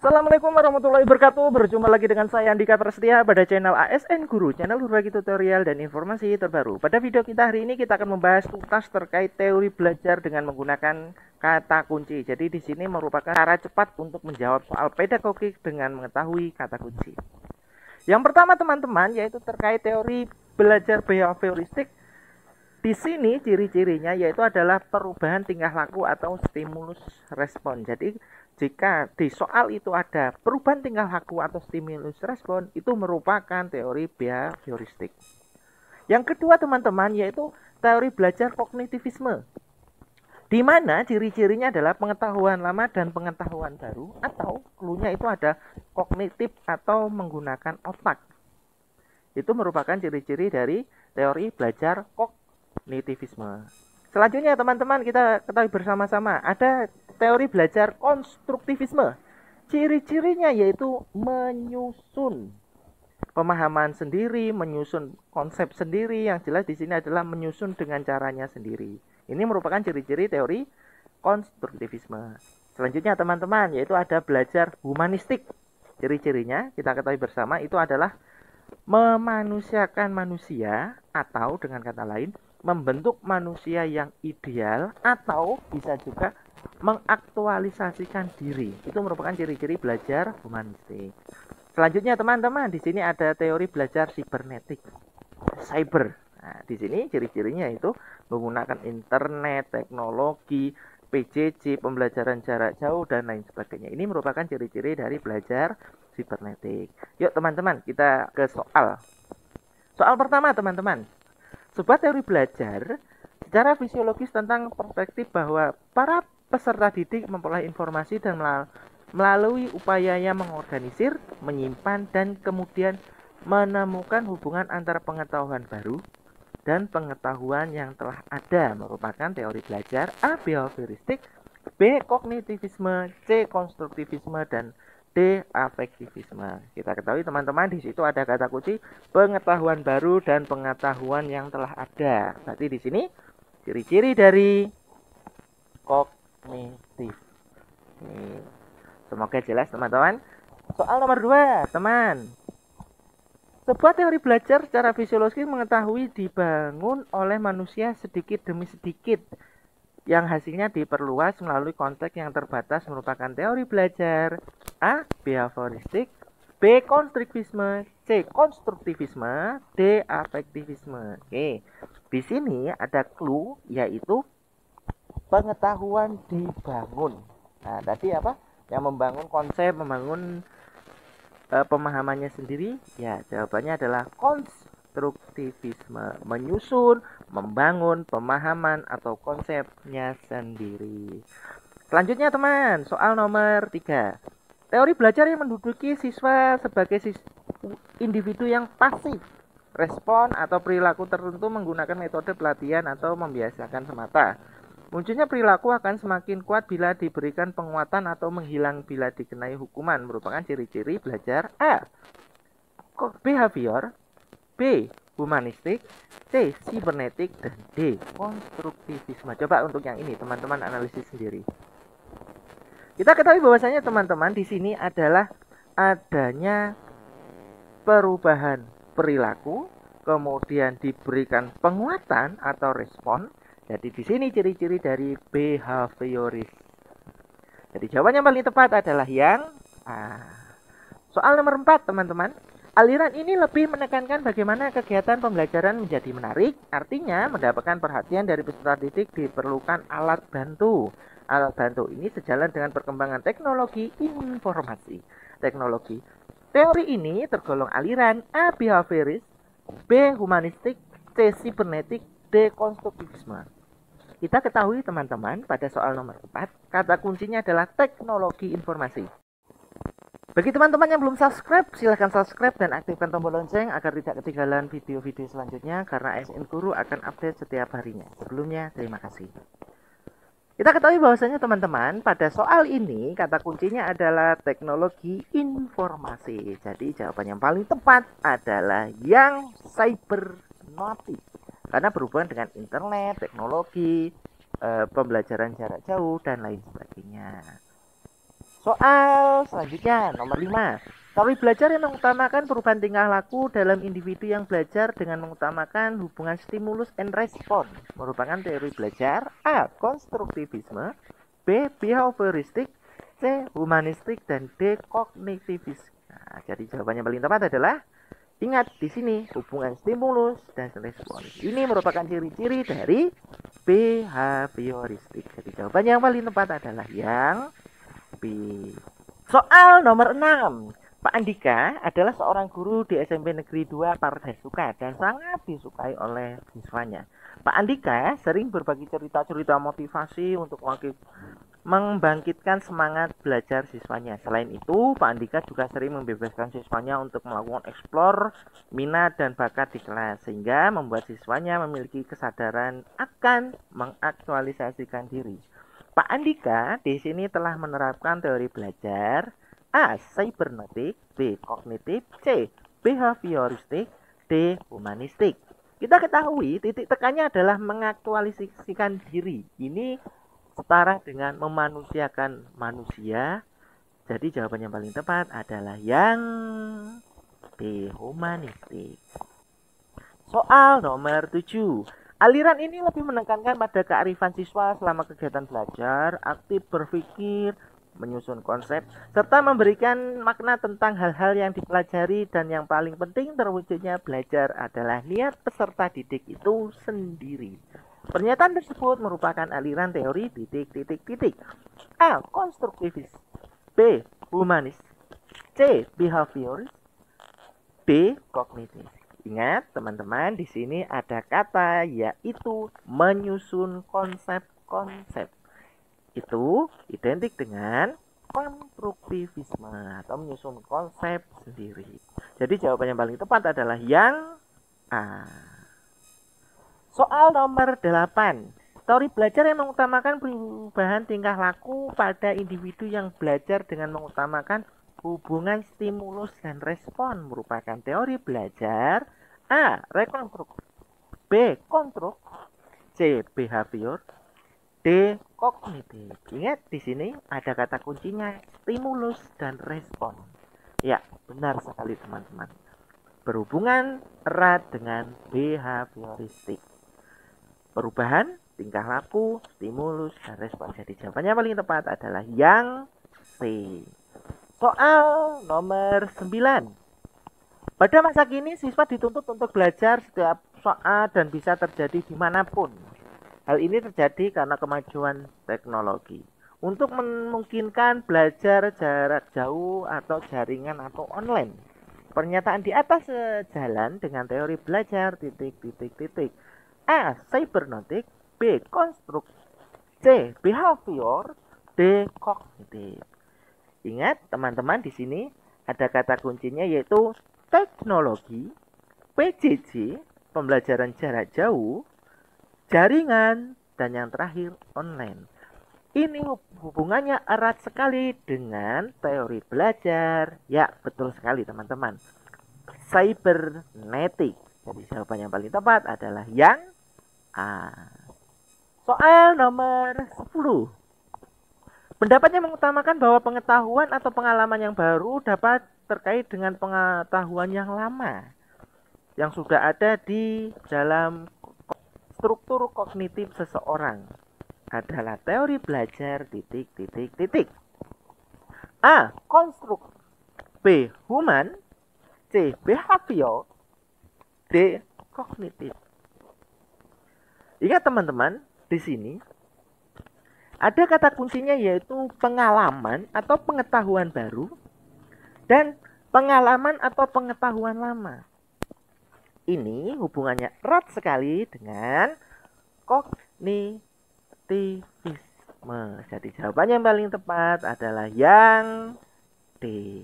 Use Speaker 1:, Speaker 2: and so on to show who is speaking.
Speaker 1: Assalamualaikum warahmatullahi wabarakatuh. Berjumpa lagi dengan saya Andika Prasetya pada channel ASN Guru, channel berbagi tutorial dan informasi terbaru. Pada video kita hari ini kita akan membahas tuntas terkait teori belajar dengan menggunakan kata kunci. Jadi di sini merupakan cara cepat untuk menjawab soal pedagogik dengan mengetahui kata kunci. Yang pertama teman-teman yaitu terkait teori belajar behavioristik. Di sini ciri-cirinya yaitu adalah perubahan tingkah laku atau stimulus respon. Jadi jika di soal itu ada perubahan tingkah laku atau stimulus respon, itu merupakan teori behavioristik. Yang kedua teman-teman yaitu teori belajar kognitivisme, di mana ciri-cirinya adalah pengetahuan lama dan pengetahuan baru, atau clue-nya itu ada kognitif atau menggunakan otak. Itu merupakan ciri-ciri dari teori belajar kognitivisme. Selanjutnya teman-teman kita ketahui bersama-sama ada teori belajar konstruktivisme. Ciri-cirinya yaitu menyusun pemahaman sendiri, menyusun konsep sendiri. Yang jelas di sini adalah menyusun dengan caranya sendiri. Ini merupakan ciri-ciri teori konstruktivisme. Selanjutnya teman-teman yaitu ada belajar humanistik. Ciri-cirinya kita ketahui bersama itu adalah memanusiakan manusia, atau dengan kata lain membentuk manusia yang ideal, atau bisa juga mengaktualisasikan diri. Itu merupakan ciri-ciri belajar humanistik. Selanjutnya teman-teman di sini ada teori belajar sibernetik, cyber. Nah, di sini ciri-cirinya itu menggunakan internet, teknologi, PJJ, pembelajaran jarak jauh dan lain sebagainya. Ini merupakan ciri-ciri dari belajar sibernetik. Yuk teman-teman kita ke soal. Soal pertama teman-teman. Sebuah teori belajar secara fisiologis tentang perspektif bahwa para peserta didik memperoleh informasi dan melalui upayanya mengorganisir, menyimpan, dan kemudian menemukan hubungan antara pengetahuan baru dan pengetahuan yang telah ada, merupakan teori belajar A. Behavioristik, B. Kognitivisme, C. Konstruktivisme, dan D. Afektivisme. Kita ketahui teman-teman di situ ada kata kunci pengetahuan baru dan pengetahuan yang telah ada. Berarti di sini ciri-ciri dari kognitif. Semoga jelas teman-teman. Soal nomor 2, teman. Sebuah teori belajar secara fisiologis mengetahui dibangun oleh manusia sedikit demi sedikit, yang hasilnya diperluas melalui konteks yang terbatas, merupakan teori belajar A. Behavioristik, B. Konstruktivisme, C. Konstruktivisme, D. Afektivisme. Oke, di sini ada clue yaitu pengetahuan dibangun. Nah, tadi apa? Yang membangun konsep, membangun pemahamannya sendiri, ya jawabannya adalah konstruktivisme, menyusun, membangun pemahaman atau konsepnya sendiri. Selanjutnya teman, soal nomor 3. Teori belajar yang menduduki siswa sebagai individu yang pasif, respon atau perilaku tertentu menggunakan metode pelatihan atau membiasakan semata. Munculnya perilaku akan semakin kuat bila diberikan penguatan atau menghilang bila dikenai hukuman, merupakan ciri-ciri belajar A. Behavior, B. Humanistik, C. Sibernetik, dan D. Konstruktivisme. Coba untuk yang ini teman-teman analisis sendiri. Kita ketahui bahwasanya teman-teman di sini adalah adanya perubahan perilaku, kemudian diberikan penguatan atau respon. Jadi di sini ciri-ciri dari behavioris. Jadi jawabannya paling tepat adalah yang A. Soal nomor 4 teman-teman. Aliran ini lebih menekankan bagaimana kegiatan pembelajaran menjadi menarik. Artinya mendapatkan perhatian dari peserta didik diperlukan alat bantu. Alat bantu ini sejalan dengan perkembangan teknologi informasi. Teknologi. Teori ini tergolong aliran A. Behavioris, B. Humanistik, C. Sibernetik, D. Konstruktivisme. Kita ketahui teman-teman pada soal nomor 4, kata kuncinya adalah teknologi informasi. Bagi teman-teman yang belum subscribe, silahkan subscribe dan aktifkan tombol lonceng agar tidak ketinggalan video-video selanjutnya, karena ASN Guru akan update setiap harinya. Sebelumnya, terima kasih. Kita ketahui bahwasanya teman-teman pada soal ini kata kuncinya adalah teknologi informasi. Jadi jawaban yang paling tepat adalah yang cybernetik, karena berhubungan dengan internet, teknologi, pembelajaran jarak jauh dan lain sebagainya. Soal selanjutnya nomor 5. Teori belajar yang mengutamakan perubahan tingkah laku dalam individu yang belajar dengan mengutamakan hubungan stimulus and response merupakan teori belajar A. Konstruktivisme, B. Behavioristik, C. Humanistik, dan D. Kognitivis. Nah, jadi jawabannya paling tepat adalah ingat di sini hubungan stimulus dan respons. Ini merupakan ciri-ciri dari behavioristik. Jadi jawabannya yang paling tepat adalah yang B. Soal nomor 6. Pak Andika adalah seorang guru di SMP Negeri 2 Pardasuka dan sangat disukai oleh siswanya. Pak Andika sering berbagi cerita-cerita motivasi untuk membangkitkan semangat belajar siswanya. Selain itu, Pak Andika juga sering membebaskan siswanya untuk melakukan eksplor minat dan bakat di kelas, sehingga membuat siswanya memiliki kesadaran akan mengaktualisasikan diri. Pak Andika di sini telah menerapkan teori belajar A. Cybernetik, B. Kognitif, C. Behavioristik, D. Humanistik. Kita ketahui titik tekannya adalah mengaktualisasikan diri. Ini setara dengan memanusiakan manusia. Jadi jawaban yang paling tepat adalah yang D. Humanistik. Soal nomor 7. Aliran ini lebih menekankan pada kearifan siswa selama kegiatan belajar, aktif berpikir, menyusun konsep, serta memberikan makna tentang hal-hal yang dipelajari, dan yang paling penting terwujudnya belajar adalah niat peserta didik itu sendiri. Pernyataan tersebut merupakan aliran teori titik. A. Konstruktivis, B. Humanis, C. Behavioris, D. Kognitif. Ingat teman-teman, di sini ada kata yaitu menyusun konsep-konsep. Itu identik dengan konstruktivisme atau menyusun konsep sendiri. Jadi jawaban yang paling tepat adalah yang A. Soal nomor 8. Teori belajar yang mengutamakan perubahan tingkah laku pada individu yang belajar dengan mengutamakan hubungan stimulus dan respon merupakan teori belajar A. Rekonstruk, B. Konstruk, C. Behavior, D. Kognitif. Ingat di sini ada kata kuncinya stimulus dan respon. Ya, benar sekali teman-teman. Berhubungan erat dengan behavioristik. Perubahan tingkah laku, stimulus, dan respon. Jadi jawabannya paling tepat adalah yang C. Soal nomor 9. Pada masa kini, siswa dituntut untuk belajar setiap saat dan bisa terjadi dimanapun. Hal ini terjadi karena kemajuan teknologi. Untuk memungkinkan belajar jarak jauh atau jaringan atau online. Pernyataan di atas sejalan dengan teori belajar A. Cybernetik, B. Konstruk, C. Behavior, D. Kognitif. Ingat teman-teman, di sini ada kata kuncinya yaitu teknologi, PJJ, pembelajaran jarak jauh, jaringan, dan yang terakhir online. Ini hubungannya erat sekali dengan teori belajar. Ya, betul sekali teman-teman. Cybernetik. Jadi jawaban yang paling tepat adalah yang A. Soal nomor 10. Pendapatnya mengutamakan bahwa pengetahuan atau pengalaman yang baru dapat terkait dengan pengetahuan yang lama yang sudah ada di dalam struktur kognitif seseorang adalah teori belajar A. Konstruk, B. Human, C. Behavior, D. Kognitif. Ingat teman-teman, di sini ada kata kuncinya yaitu pengalaman atau pengetahuan baru dan pengalaman atau pengetahuan lama. Ini hubungannya erat sekali dengan kognitivisme. Jadi jawabannya yang paling tepat adalah yang D.